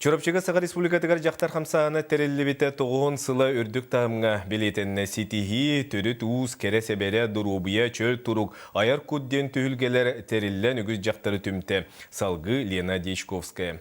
Чорапчыга Саға Республикатығар жақтар қамсағаны тәрелі тоғын сылы үрдік тағымға білетінне ситихи, түріт уыз, кере себере, дұрубия, чөл тұрук, аяр күдден түйілгелер тәрелі нүгіз жақтары түмті. Салғы Лена Дечковская.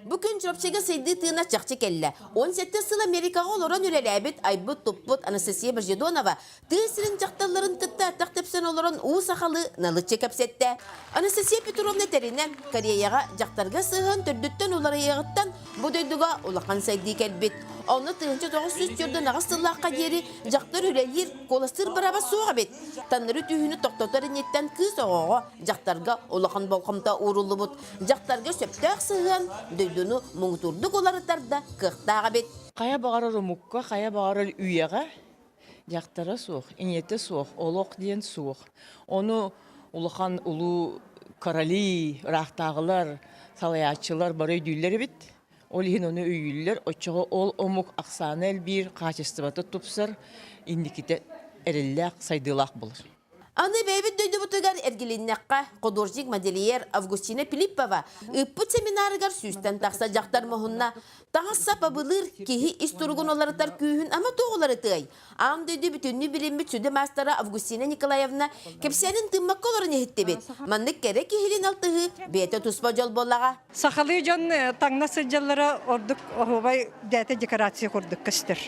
Бүгін чорапчыга сайды тыына чақчы келі. 17 сыл Америкаға олоран үреләбет айбыт топпыт Анастасия Бажедонова тыысырын жақталарын тытта тақтепсен олоран уысақалы налычы кәпсетті. Анастасия Петровна тәріне Кореяға жақтарға сығын түрдіттен олары еғіттен бұдойдыға олақан сайды кәлбет. Оны тыынчы 900 түрдің ағыстылаққа дері жақтар үрелер коластыр бараба соға бет. Таныры түйіні тоқтатарын еттен кыз оғаға жақтарға олақан болқамта урулы бұд. Жақтарға сөптәқ сығын дөйдіні мұңтұрдық оларытарда қықтаға бет. Қая бағарыр ұмыққа, қая бағарыр үйеға жақтары соқ, инеті соқ, олық дейін соқ. Оны ұлыған ұлы короли, рақтағылар, салаячылар бары өйдейлер бет. Ол ең оны өйілер, өтчіғі ол омық ақсаны әлбір қачыстыбаты тұпсыр, индикеті әрілләқ, сайдылақ болыр. Аны бәйбіт дөйді бұтыгар әргеліннәққа қодоржик модельер Августина Пилиппова үппіт семинарыгар сүйістен тақса жақтар мұхынна тағаса пабылыр кейі істұрғын оларытар күйін ама тоғылары тығай. Ам дөйді бүтінні білінбіт сүді мастара Августина Николаевна кепсәнін тыммаққа оларын ехеттебет. Мандық кәрі кейілін алтығы бәйті тұспа жол болаға. Сақалы жон таңна сыджалары ордық оғыбай дәті декорация құрдық кістір.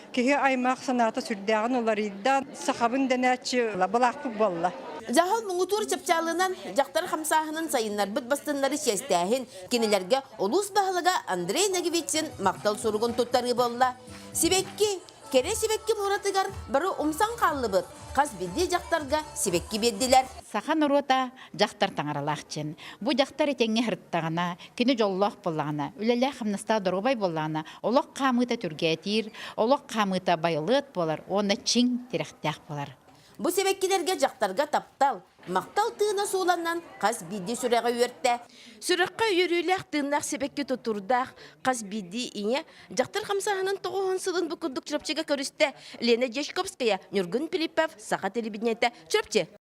Кеге аймақ санаты сүрдәғін оларыйдан сақабын дәнәтші балақпық болла. Жахал мұңытур чапчалынан жақтар қамсағының сайынлар бұт бастынлары шестәхін кенелерге олус бағылыға Андрей Нагевичен мақтал сұрғын тұттары болла. Себекке, кере себекке мұратығар бары умсан қаллы бұд. Қаз бедде жақтарға себекке бедділер. Сахан урота жақтар таңаралақчын. Бұ жақтар етеңе хырттағына, кені жоллақ болағына, үлелі қамныста дұрғыбай болағына, олық қамыта түргетір, олық қамыта байылыт болар, оны чың теректәқ болар. Бұ себеккелерге жақтарға таптал, мақтал тыына соланнан қаз бидді сүрәға өртті. Сүрәққа үйіріләқ тыынақ себекке тұтырдақ, қаз бидді ине жақтар қамсағының тоғын сылын бұқындық чырапчыға көрісті. Лена Дечковская, Нюргун Пилиппов, Сақа телебеднеті, чырапчы.